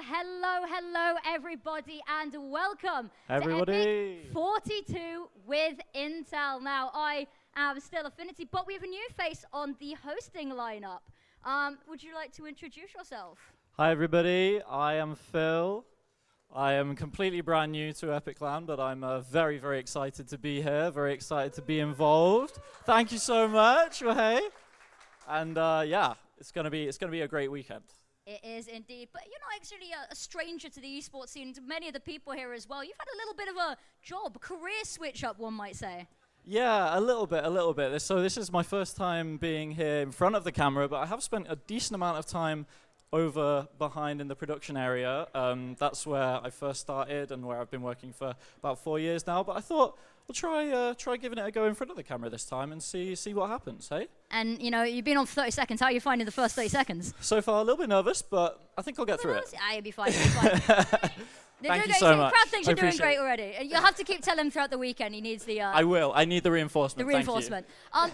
hello, everybody, and welcome everybody. to EPIC42 with Intel. Now, I am still Affinity, but we have a new face on the hosting lineup. Would you like to introduce yourself? Hi, everybody. I am Phil. I am completely brand new to Epic Land, but I'm very, very excited to be here, very excited to be involved. Thank you so much, hey. And yeah, it's gonna be a great weekend. It is indeed, but you're not actually a stranger to the esports scene. To many of the people here as well, you've had a little bit of a career switch up, one might say. Yeah, a little bit. So this is my first time being here in front of the camera, but I have spent a decent amount of time over behind in the production area. That's where I first started and where I've been working for about 4 years now. But I thought we'll try giving it a go in front of the camera this time and see what happens, hey? And, you know, you've been on for 30 seconds. How are you finding the first 30 seconds? So far, a little bit nervous, but I think I'll get through it. You'll be fine. You'll be fine. Thank you so much. The crowd thinks you're doing great already. You'll have to keep telling him throughout the weekend he needs the... I will. I need the reinforcement. The reinforcement.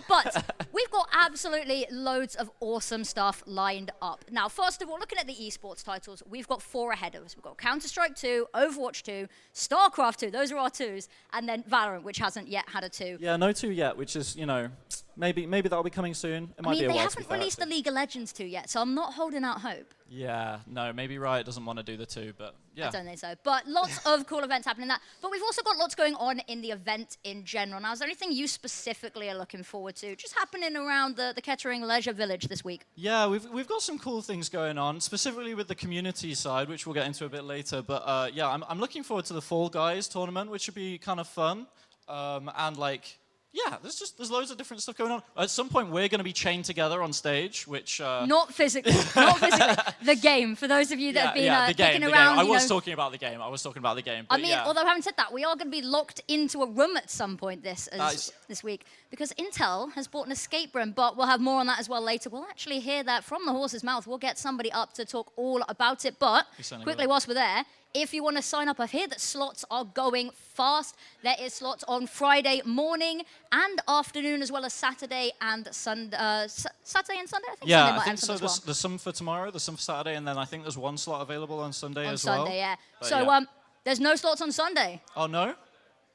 But we've got absolutely loads of awesome stuff lined up. Now, first of all, looking at the esports titles, we've got 4 ahead of us. We've got Counter-Strike 2, Overwatch 2, StarCraft 2. Those are our 2s. And then Valorant, which hasn't yet had a 2. Yeah, no 2 yet, which is, you know, maybe that'll be coming soon. It might be a while. They haven't released the League of Legends 2 yet, so I'm not holding out hope. Yeah, no, maybe Riot doesn't want to do the 2, but yeah. I don't think so. But lots of cool events happening in that. But we've also got lots going on in the event in general. Now, is there anything you specifically are looking forward to just happening around the Kettering Leisure Village this week? Yeah, we've got some cool things going on, specifically with the community side, which we'll get into a bit later. But yeah, I'm looking forward to the Fall Guys tournament, which should be kind of fun. And like... yeah, there's loads of different stuff going on. At some point, we're going to be chained together on stage, which... Not physically, not physically. The game, for those of you that have been kicking around. I was talking about the game. I mean, although having said that, we are going to be locked into a room at some point this week, because Intel has bought an escape room, but we'll have more on that as well later. We'll actually hear that from the horse's mouth. We'll get somebody up to talk all about it, but quickly whilst we're there, if you want to sign up, I hear that slots are going fast. There is slots on Friday morning and afternoon, as well as Saturday and Sunday. Saturday and Sunday, I think. Yeah, Sunday might I think have so. some as well. There's some for tomorrow, there's some for Saturday, and then I think there's one slot available on Sunday as well. On Sunday, yeah. But so yeah. There's no slots on Sunday. Oh, no?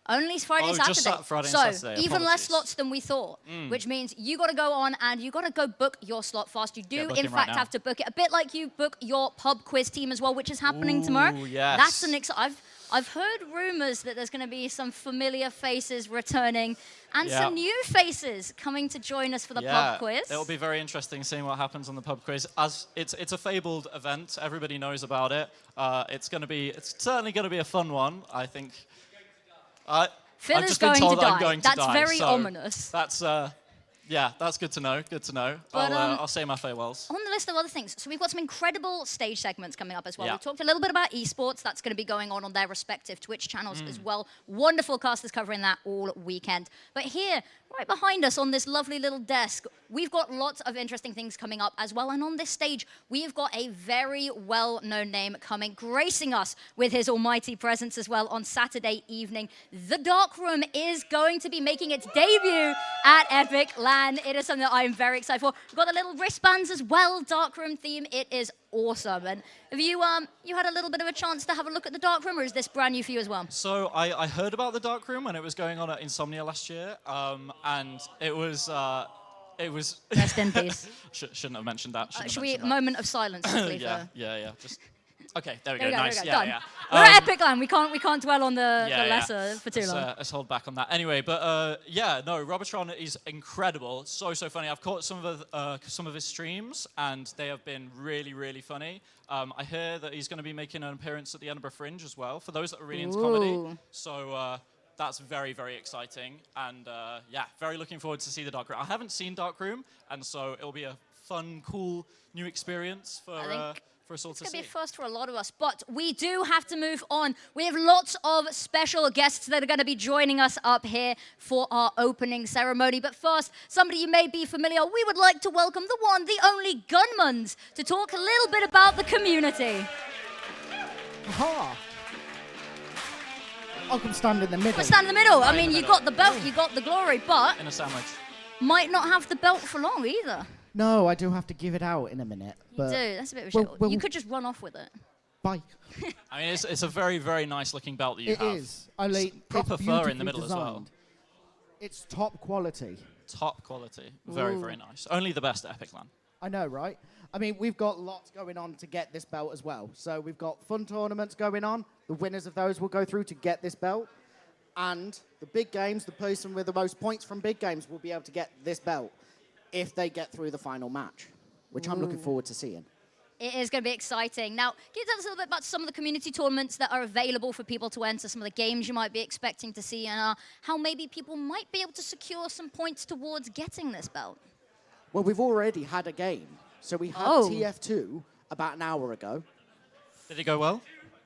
Only Friday and Saturday. Just Friday and Saturday. Even Apologies. less slots than we thought, which means you got to go on and you got to go book your slot fast. You do, in fact, have to book it. A bit like you book your pub quiz team as well, which is happening tomorrow. Yes. That's an I've heard rumors that there's going to be some familiar faces returning and some new faces coming to join us for the pub quiz. It'll be very interesting seeing what happens on the pub quiz. As it's a fabled event, everybody knows about it. It's certainly going to be a fun one, I think. Phil I've is just been going told to die. I'm going to That's die, very so ominous. That's yeah, that's good to know. Good to know. But, I'll say my farewells. On the list of other things, so we've got some incredible stage segments coming up as well. Yeah. We talked a little bit about esports. That's going to be going on their respective Twitch channels as well. Wonderful casters covering that all weekend. But here, right behind us on this lovely little desk, we've got lots of interesting things coming up as well. And on this stage, we've got a very well-known name coming, gracing us with his almighty presence as well on Saturday evening. The Dark Room is going to be making its debut at Epic Land. It is something that I'm very excited for. We've got the little wristbands as well, Dark Room theme. It is awesome. And have you had a little bit of a chance to have a look at the Dark Room, or is this brand new for you as well? So I heard about the Dark Room when it was going on at Insomnia last year, and it was Rest in peace. Shouldn't have mentioned that. Should we moment of silence quickly? Yeah. Just okay. There we go. Nice. Done. Yeah. We're at Epic Land. We can't dwell on the lesser for too long. Let's hold back on that. Anyway, but no, Robotron is incredible. So funny. I've caught some of his streams, and they have been really, really funny. I hear that he's going to be making an appearance at the Edinburgh Fringe as well. For those that are really into comedy, so. That's very, very exciting, and yeah, very looking forward to see the Dark Room. I haven't seen Dark Room, and so it'll be a fun, cool, new experience for us all to see. It's going to be a first for a lot of us, but we do have to move on. We have lots of special guests that are going to be joining us up here for our opening ceremony. But first, somebody you may be familiar, we would like to welcome the one, the only Gunmans, to talk a little bit about the community. Aha! I can stand in the middle. We'll stand in the middle. I mean, you got the belt, you got the glory, but in a sandwich. Might not have the belt for long either. No, I do have to give it out in a minute. You do. That's a bit of a shame. You could just run off with it. Bye. I mean, it's a very, very nice looking belt that you It have. is. Only Proper it's fur in the beautifully middle as well. designed. It's top quality. Top quality. Very, Ooh. very nice. Only the best at Epic Land. I know, right? I mean, we've got lots going on to get this belt as well. So we've got fun tournaments going on. The winners of those will go through to get this belt. And the big games, the person with the most points from big games will be able to get this belt if they get through the final match, which I'm looking forward to seeing. It is going to be exciting. Now, can you tell us a little bit about some of the community tournaments that are available for people to enter, some of the games you might be expecting to see, and how maybe people might be able to secure some points towards getting this belt? Well, we've already had a game. So we had TF2 about an hour ago. Did it go well?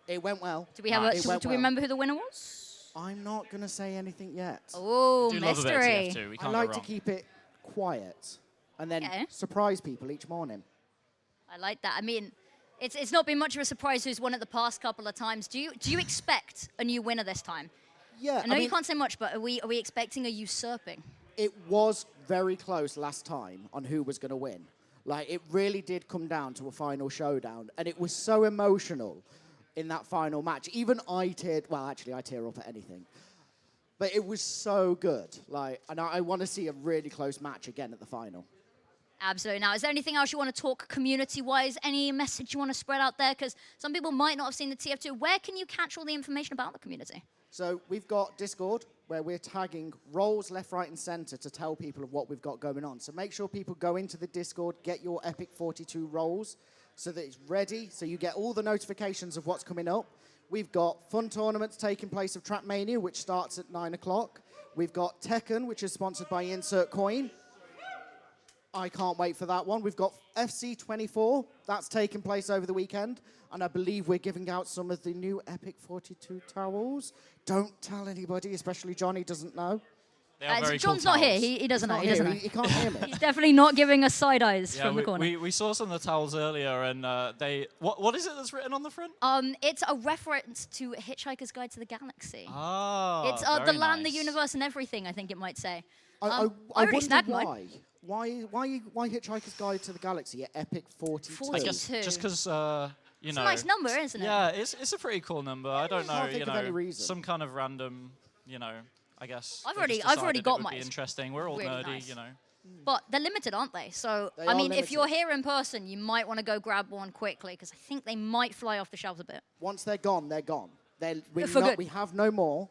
It went well. Do we have do we remember who the winner was? I'm not going to say anything yet. Oh, Do love a bit of mystery. TF2. We I can't like go to wrong. keep it quiet and then Okay. surprise people each morning. I like that. I mean, it's not been much of a surprise who's won it the past couple of times. Do you expect a new winner this time? Yeah, I know you can't say much, but are we expecting a usurping? it was very close last time on who was going to win. Like, it really did come down to a final showdown, and it was so emotional in that final match. Even I teared, well, actually, I tear up at anything. But it was so good. Like, and I want to see a really close match again at the final. Absolutely. Now, is there anything else you want to talk community-wise? Any message you want to spread out there? Because some people might not have seen the TF2. Where can you catch all the information about the community? So we've got Discord, where we're tagging roles left, right, and center to tell people of what we've got going on. So make sure people go into the Discord, get your EPIC42 roles so that it's ready, so you get all the notifications of what's coming up. We've got fun tournaments taking place of Trapmania, which starts at 9 o'clock. We've got Tekken, which is sponsored by Insert Coin. I can't wait for that one. We've got FC24. That's taking place over the weekend. And I believe we're giving out some of the new EPIC42 towels. Don't tell anybody, especially Johnny doesn't know. They are very John's cool not here. towels. He doesn't know. Not He doesn't here. know. He can't hear me. He's definitely not giving us side eyes Yeah, from the corner. we saw some of the towels earlier, and they... What is it that's written on the front? It's a reference to Hitchhiker's Guide to the Galaxy. Ah, It's very the land, the nice. universe, and everything, I think it might say. I already wonder snagged why. mine. Why Hitchhiker's Guide to the Galaxy at EPIC42? I guess 42. just because, you It's know... a nice number, isn't it? Yeah, it's a pretty cool number. I don't know, Can't think you of any know, reason. some kind of random, you know, I guess. I've they already- just I've already decided got it would mine. be interesting. We're all Really nerdy, nice. you know. But they're limited, aren't they? So, They I are mean, if you're limited. here in person, you might want to go grab one quickly, because I think they might fly off the shelves a bit. Once they're gone, they're gone. For good. We have no more.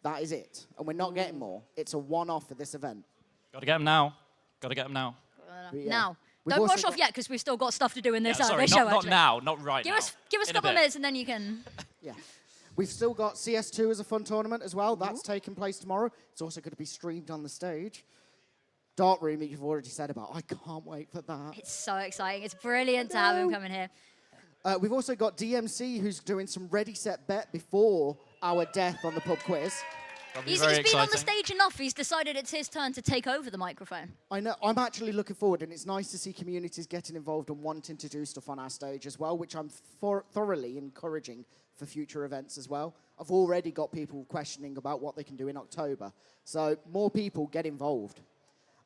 That is it. And we're not getting more. It's a one-off for this event. Got to get them now. Got to get them now. But yeah. Now, We've don't also rush off got- yet, because we've still got stuff to do in this, Yeah, sorry, this show, not actually. now, not right Give now. us a In couple of bit. minutes, and then you can... Yeah. We've still got CS2 as a fun tournament as well. That's taking place tomorrow. It's also going to be streamed on the stage. Dark Room, you've already said about. I can't wait for that. It's so exciting. It's brilliant to have him coming here. We've also got DMC, who's doing some ready, set, bet before our death on the pub quiz. That'll be He's very been on the exciting. stage enough. He's decided it's his turn to take over the microphone. I know. I'm actually looking forward, and it's nice to see communities getting involved and wanting to do stuff on our stage as well, which I'm thoroughly encouraging for future events as well. I've already got people questioning about what they can do in October. So more people get involved.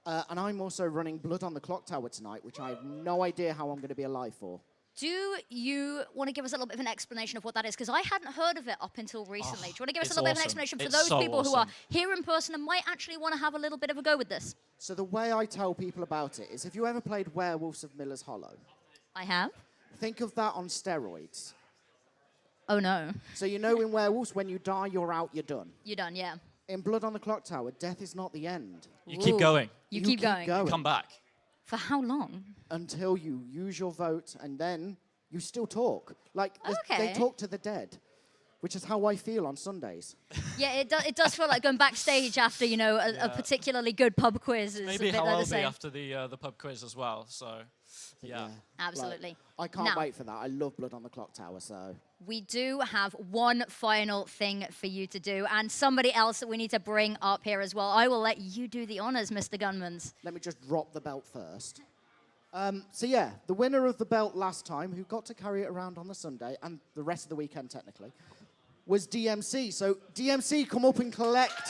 And I'm also running Blood on the Clock Tower tonight, which I have no idea how I'm going to be alive for. Do you want to give us a little bit of an explanation of what that is? Because I hadn't heard of it up until recently. Do you want to give us a it's little bit of an awesome. explanation for It's those so people who are awesome. here in person and might actually want to have a little bit of a go with this? So the way I tell people about it is, if you ever played Werewolves of Miller's Hollow, I have. think of that on steroids. Oh, no. So you know in Werewolves, when you die, you're out, you're done. You're done, yeah. In Blood on the Clock Tower, death is not the end. You keep Ooh. going. You keep going. Come back. For how long? Until you use your vote, and then you still talk. Like, they Okay. talk to the dead, which is how I feel on Sundays. Yeah, it does feel like going backstage after, you know, a particularly good pub quiz is Maybe a bit how like I'll the be same. after the pub quiz as well. So, yeah. Absolutely. Like, I can't Now- wait for that. I love Blood on the Clock Tower, so... We do have one final thing for you to do, and somebody else that we need to bring up here as well. I will let you do the honors, Mr. Gunmans. Let me just drop the belt first. So yeah, the winner of the belt last time, who got to carry it around on the Sunday, and the rest of the weekend technically, was DMC. So DMC, come up and collect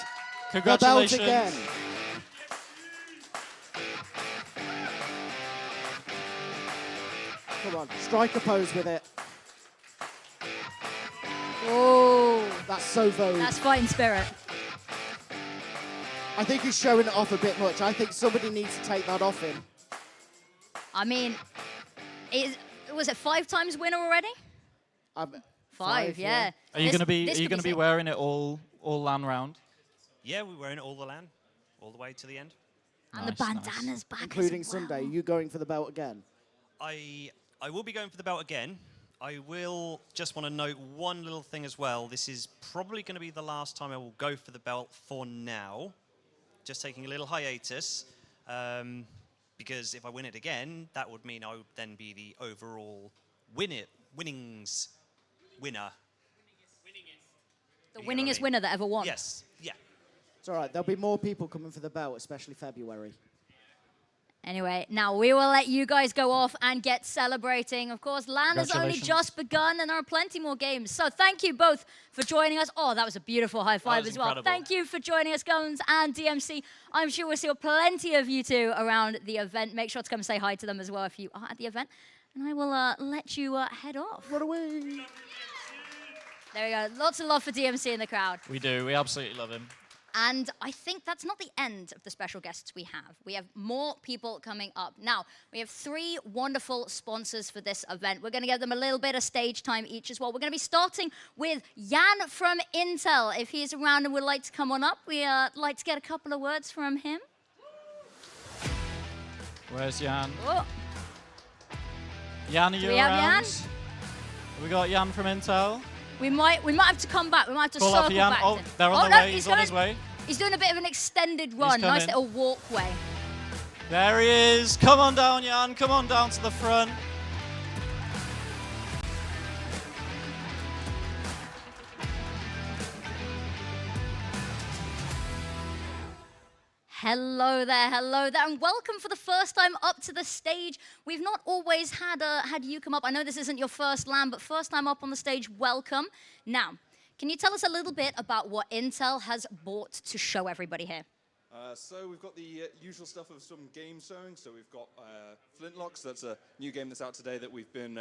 the belt Congratulations. again. Come on, strike a pose with it. Oh, That's so Vogue. that's fighting spirit. I think he's showing it off a bit much. I think somebody needs to take that off him. I mean, was it 5 times winner already? Five, yeah. Are you going to be sick. wearing it all LAN round? Yeah, we're wearing it all the LAN, all the way to the end. And the bandana's back Including as well. Sunday. You going for the belt again? I will be going for the belt again. I will just want to note one little thing as well. This is probably going to be the last time I will go for the belt for now. Just taking a little hiatus. Because if I win it again, that would mean I would then be the overall winnings winner. The winningest winner that ever won. Yes, yeah. It's all right. There'll be more people coming for the belt, especially February. Anyway, now we will let you guys go off and get celebrating. Of course, LAN has only just begun and there are plenty more games. So thank you both for joining us. Oh, that was a beautiful high five as well. Incredible. Thank you for joining us, Guns and DMC. I'm sure we'll see plenty of you two around the event. Make sure to come say hi to them as well if you are at the event. And I will let you head off. Run away. There we go. Lots of love for DMC in the crowd. We do. We absolutely love him. And I think that's not the end of the special guests we have. We have more people coming up. Now, we have 3 wonderful sponsors for this event. We're going to give them a little bit of stage time each as well. We're going to be starting with Jan from Intel. If he's around and would like to come on up, we'd like to get a couple of words from him. Where's Jan? Oh, Jan, are you we have around? Jan? We got Jan from Intel. we might have to come back. We might have to Call circle up Jan. back. Oh, they're on no, the way. He's on his way. He's doing a bit of an extended run. Nice coming. little walkway. There he is. Come on down, Jan. Come on down to the front. Hello there, and welcome for the first time up to the stage. We've not always had you come up. I know this isn't your first LAN, but first time up on the stage, welcome. Now, can you tell us a little bit about what Intel has bought to show everybody here? So we've got the usual stuff of some game showing. So we've got Flintlocks. That's a new game that's out today that we've been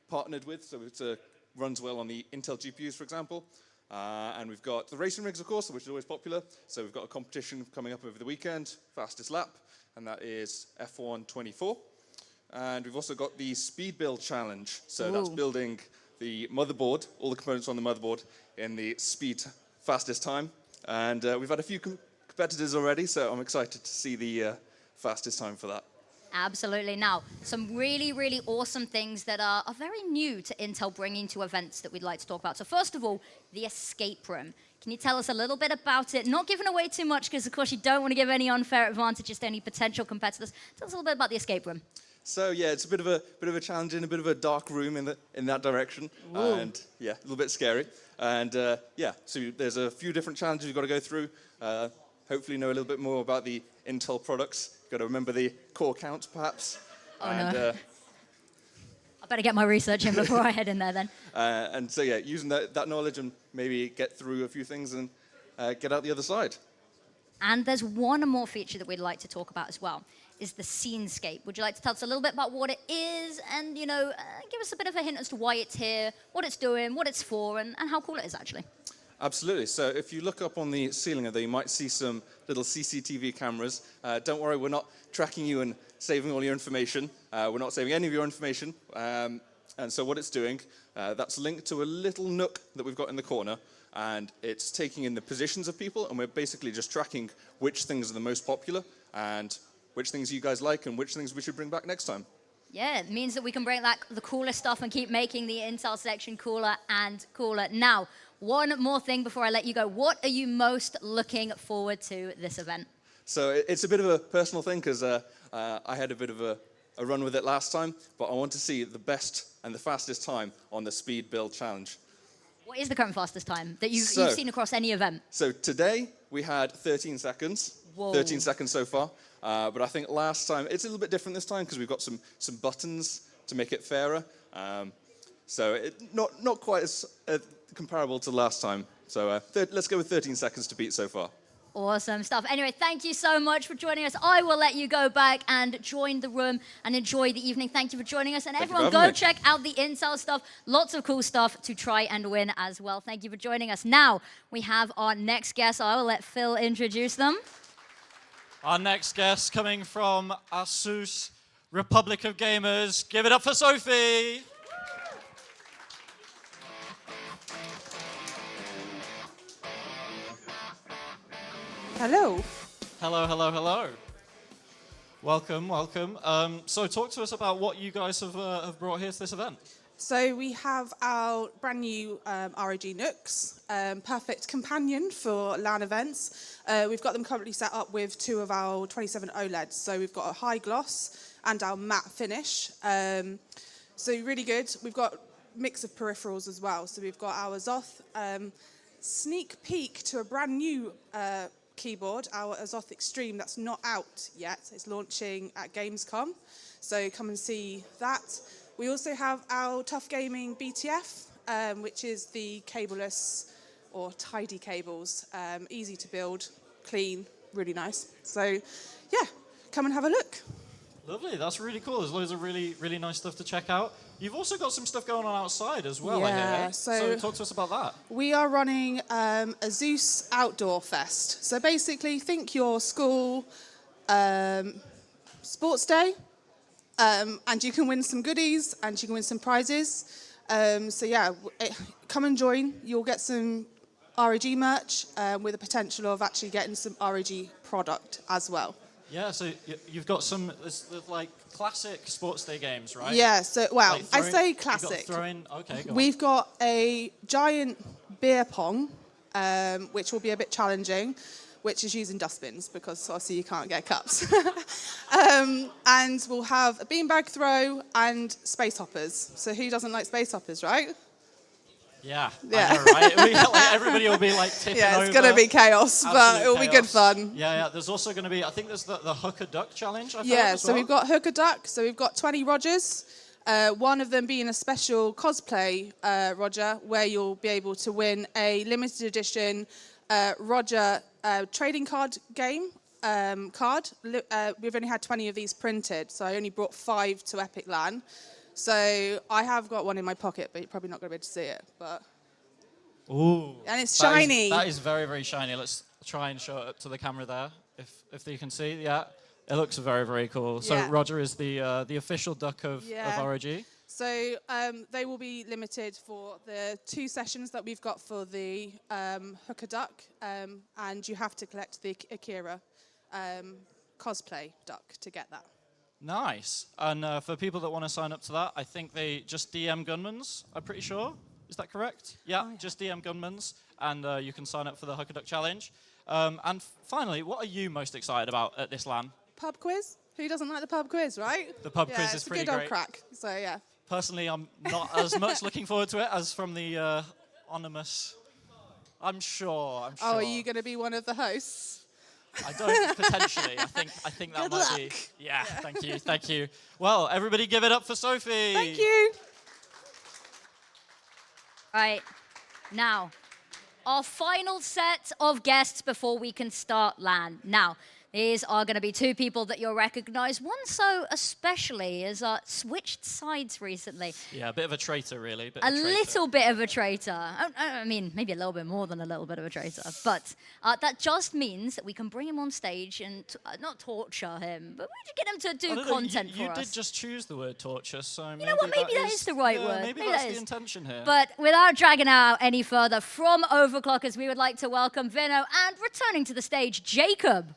partnered with. So it runs well on the Intel GPUs, for example. And we've got the racing rigs, of course, which is always popular. So we've got a competition coming up over the weekend, fastest lap, and that is F124. And we've also got the speed build challenge. So that's building the motherboard, all the components on the motherboard, in the speed fastest time. And we've had a few competitors already, so I'm excited to see the fastest time for that. Absolutely. Now, some really, really awesome things that are very new to Intel bringing to events that we'd like to talk about. So first of all, the escape room. Can you tell us a little bit about it? Not giving away too much, because of course you don't want to give any unfair advantages to any potential competitors. Tell us a little bit about the escape room. So yeah, it's a bit of a challenge in a bit of a dark room in that direction, and yeah, a little bit scary. And yeah, so there's a few different challenges you've got to go through. Hopefully, know a little bit more about the Intel products. Got to remember the core counts, perhaps. Oh no! I better get my research in before I head in there then. And so yeah, using that knowledge and maybe get through a few things and get out the other side. And there's one more feature that we'd like to talk about as well, is the Scenescape. Would you like to tell us a little bit about what it is and, give us a bit of a hint as to why it's here, what it's doing, what it's for, and how cool it is, actually? Absolutely. So if you look up on the ceiling there, you might see some little CCTV cameras. Don't worry, we're not tracking you and saving all your information. We're not saving any of your information. And so what it's doing, that's linked to a little nook that we've got in the corner. And it's taking in the positions of people, and we're basically just tracking which things are the most popular and which things you guys like and which things we should bring back next time. Yeah, it means that we can bring back the coolest stuff and keep making the Intel section cooler and cooler. Now, one more thing before I let you go. What are you most looking forward to this event? So it's a bit of a personal thing, because I had a bit of a run with it last time, but I want to see the best and the fastest time on the speed build challenge. What is the current fastest time that you've seen across any event? So today we had 13 seconds. Whoa. 13 seconds so far. But I think last time, it's a little bit different this time because we've got some buttons to make it fairer. So not quite as comparable to last time. So let's go with 13 seconds to beat so far. Awesome stuff. Anyway, thank you so much for joining us. I will let you go back and join the room and enjoy the evening. Thank you for joining us. And Thank you everyone, for having go me. check out the Intel stuff. Lots of cool stuff to try and win as well. Thank you for joining us. Now, we have our next guest. I will let Phil introduce them. Our next guest coming from Asus, Republic of Gamers. Give it up for Sophie. Hello. Hello, hello, hello. Welcome, welcome. So talk to us about what you guys have brought here to this event. So we have our brand new ROG Nooks, perfect companion for LAN events. We've got them currently set up with 2 of our 27 OLEDs. So we've got a high gloss and our matte finish. So really good. We've got a mix of peripherals as well. So we've got our Zoth sneak peek to a brand new keyboard, our Zoth Extreme, that's not out yet. It's launching at Gamescom, so come and see that. We also have our Tough Gaming BTF, which is the cableless or tidy cables, easy to build, clean, really nice. So yeah, come and have a look. Lovely, that's really cool. There's loads of really, really nice stuff to check out. You've also got some stuff going on outside as well, I Yeah, hear. So talk to us about that. We are running a Zeus Outdoor Fest. So basically, think your school sports day, and you can win some goodies and you can win some prizes. So yeah, come and join. You'll get some ROG merch with the potential of actually getting some ROG product as well. Yeah, so you've got some like classic sports day games, right? Yeah, so, well, Like I say classic. Okay, go on. We've got a giant beer pong, which will be a bit challenging, which is using dustbins because obviously you can't get cups. And we'll have a beanbag throw and space hoppers. So who doesn't like space hoppers, right? Yeah, Yeah. I know, right? Like, everybody will be like tipping over. Yeah, it's going to be chaos, but Absolute it'll be good chaos. fun. Yeah. There's also going to be, I think there's the hooker duck challenge. I've heard Yeah, as so well. we've got Hooker Duck, so we've got 20 Rogers, one of them being a special cosplay Roger, where you'll be able to win a limited edition Roger trading card game card. We've only had 20 of these printed, so I only brought 5 to Epic LAN. So I have got one in my pocket, but you're probably not going to be able to see it. But Ooh. and it's shiny. That is very, very shiny. Let's try and show it up to the camera there, if you can see. Yeah, it looks very, very cool. So Yeah. Roger is the official duck of ROG. So they will be limited for the 2 sessions that we've got for the Hooker Duck, and you have to collect the Akira cosplay duck to get that. Nice. And for people that want to sign up to that, I think they just DM Gunmans, I'm pretty sure. Is that correct? Yeah, just DM Gunmans, and you can sign up for the Hooker Duck Challenge. And finally, what are you most excited about at this LAN? Pub quiz? Who doesn't like the pub quiz, right? The pub quiz is pretty it's a good great. old crack. So yeah. Personally, I'm not as much looking forward to it as from the anonymous. I'm sure. Oh, are you going to be one of the hosts? I don't potentially. I think that Good might be. luck. Yeah. Thank you. Well, everybody, give it up for Sophie. Thank you. Right, now, our final set of guests before we can start LAN. Now, these are going to be 2 people that you'll recognize. One so especially has switched sides recently. Yeah, a bit of a traitor, really. A little bit of a traitor. I mean, maybe a little bit more than a little bit of a traitor. But that just means that we can bring him on stage and not torture him, but we should get him to do content for us. You did just choose the word torture, so maybe know what, maybe that is the right word. Maybe Maybe that's that the is. intention here. But without dragging out any further, from Overclockers, we would like to welcome Vino and returning to the stage, Jacob.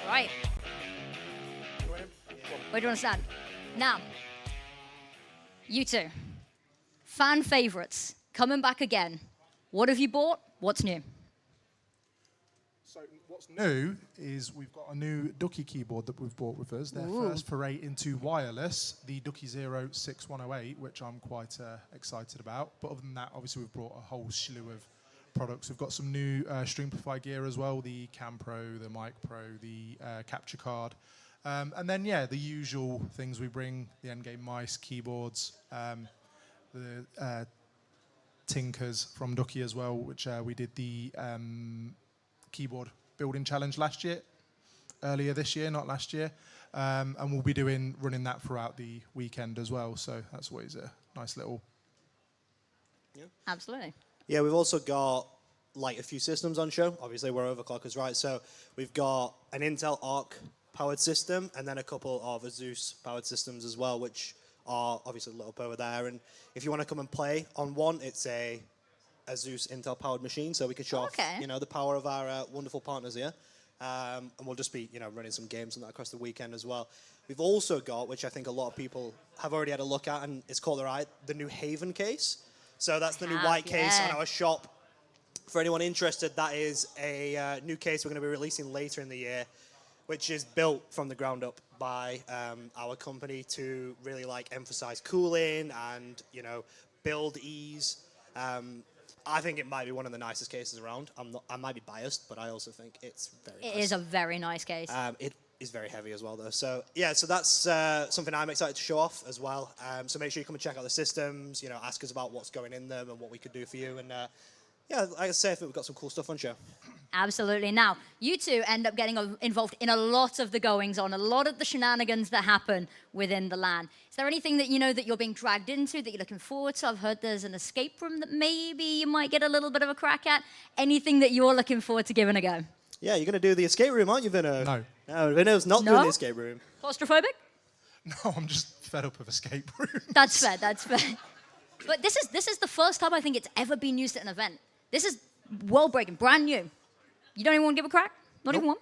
Right. Where do you want to stand? Now, you 2, fan favorites, coming back again. What have you bought? What's new? So what's new is we've got a new Ducky keyboard that we've brought with us. Their first foray into wireless, the Ducky 6108, which I'm quite excited about. But other than that, obviously we've brought a whole slew of products. We've got some new Streamplify gear as well, the Cam Pro, the Mic Pro, the Capture Card. And then, yeah, the usual things we bring, the endgame mice, keyboards, the Tinkers from Ducky as well, which we did the keyboard building challenge earlier this year, not last year. And we'll be running that throughout the weekend as well. So that's always a nice little... Absolutely. Yeah, we've also got like a few systems on show. Obviously, we're overclockers, right? So we've got an Intel Arc powered system and then a couple of Asus powered systems as well, which are obviously lit up over there. And if you want to come and play on one, it's a Asus Intel powered machine, so we can show off, the power of our wonderful partners here. And we'll just be, running some games on that across the weekend as well. We've also got, which I think a lot of people have already had a look at, and it's caught their eye, the new Haven case. So that's the new white case on our shop. For anyone interested, that is a new case we're going to be releasing later in the year, which is built from the ground up by our company to really emphasize cooling and build ease. I think it might be one of the nicest cases around. I might be biased, but I also think it's very nice. It is a very nice case. It is very heavy as well, though. So, yeah, so that's something I'm excited to show off as well. So make sure you come and check out the systems, ask us about what's going in them and what we could do for you. And, yeah, like I say, I think we've got some cool stuff on show. Absolutely. Now, you two end up getting involved in a lot of the goings on, a lot of the shenanigans that happen within the LAN. Is there anything that that you're being dragged into, that you're looking forward to? I've heard there's an escape room that maybe you might get a little bit of a crack at. Anything that you're looking forward to giving a go? Yeah, you're going to do the escape room, aren't you, Vinno? No. No, Vinno's not doing the escape room. Claustrophobic? No, I'm just fed up of escape rooms. That's fair, that's fair. But this is the first time I think it's ever been used at an event. This is world-breaking, brand new. You don't even want to give a crack? Not even one?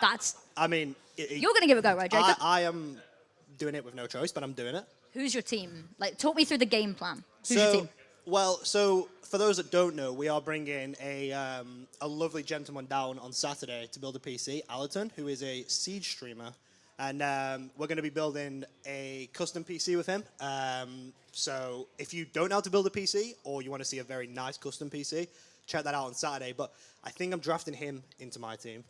That's... I mean... You're going to give it a go, right, Jacob? I am doing it with no choice, but I'm doing it. Who's your team? Talk me through the game plan. Who's your team? Well, so for those that don't know, we are bringing a lovely gentleman down on Saturday to build a PC, Allerton, who is a Siege streamer. And we're going to be building a custom PC with him. So if you don't know how to build a PC, or you want to see a very nice custom PC, check that out on Saturday. But I think I'm drafting him into my team.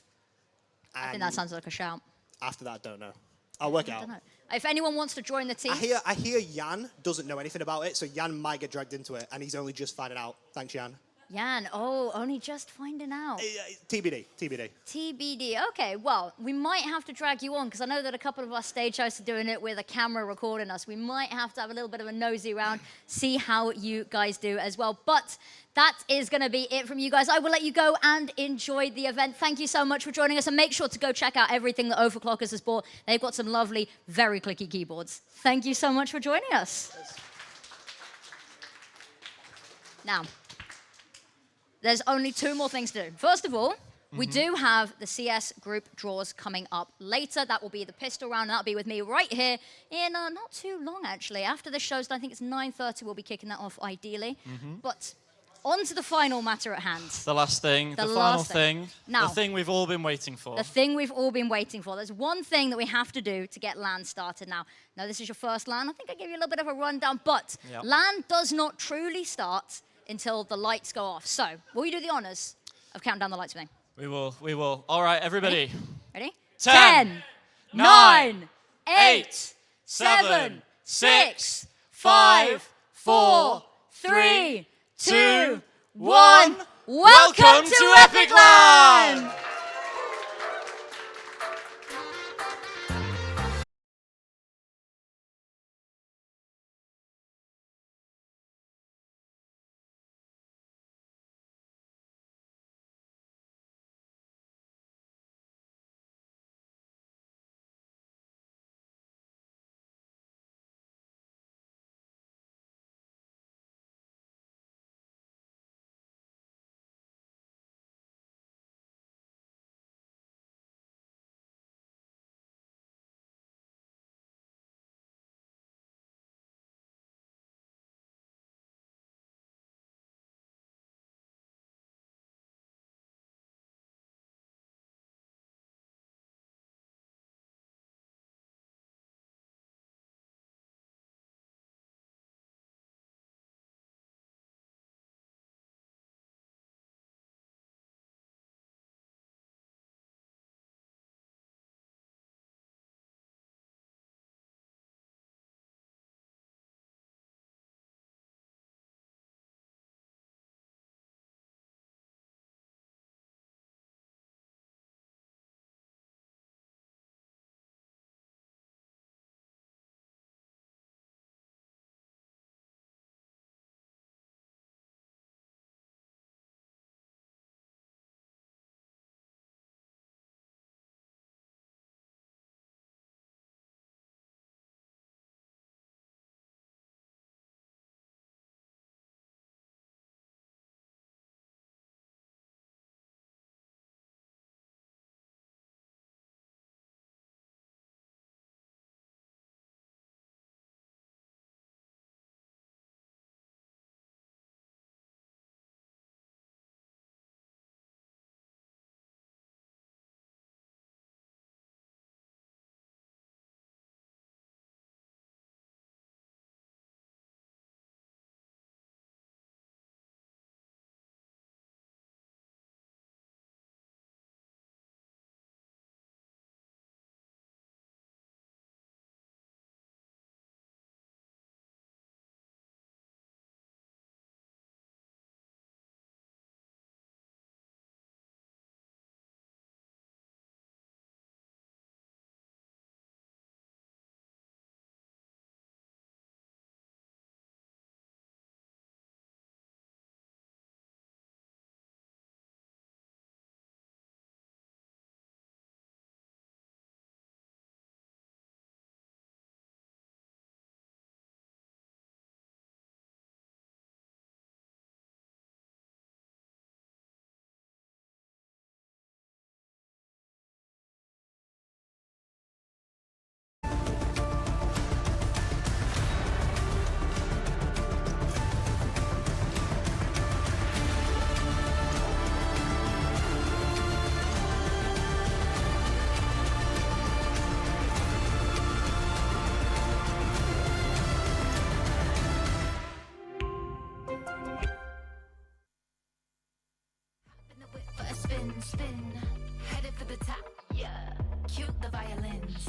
I think that sounds like a shout. After that, don't know. I'll work it out. If anyone wants to join the team... I hear Jan doesn't know anything about it, so Jan might get dragged into it, and he's only just finding out. Thanks, Jan. Jan, only just finding out. TBD. TBD. Okay, well, we might have to drag you on, because I know that a couple of our stage hosts are doing it with a camera recording us. We might have to have a little bit of a nosy around, see how you guys do as well. But that is going to be it from you guys. I will let you go and enjoy the event. Thank you so much for joining us, and make sure to go check out everything that Overclockers has bought. They've got some lovely, very clicky keyboards. Thank you so much for joining us. Now, there's only two more things to do. First of all, we do have the CS group draws coming up later. That will be the pistol round, and that'll be with me right here in not too long, actually. After the show's done, I think it's 9:30, we'll be kicking that off, ideally. But on to the final matter at hand. The last thing, the final thing. Now, the thing we've all been waiting for. The thing we've all been waiting for. There's one thing that we have to do to get LAN started now. Now, this is your first LAN. I think I gave you a little bit of a rundown, but LAN does not truly start until the lights go off. So, will you do the honors of counting down the lights with me? We will. All right, everybody. Ready? 10, 9, 8, 7, 6, 5, 4, 3, 2, 1. Welcome to Epic LAN! spin, headed for the top. Yeah, cute the violins.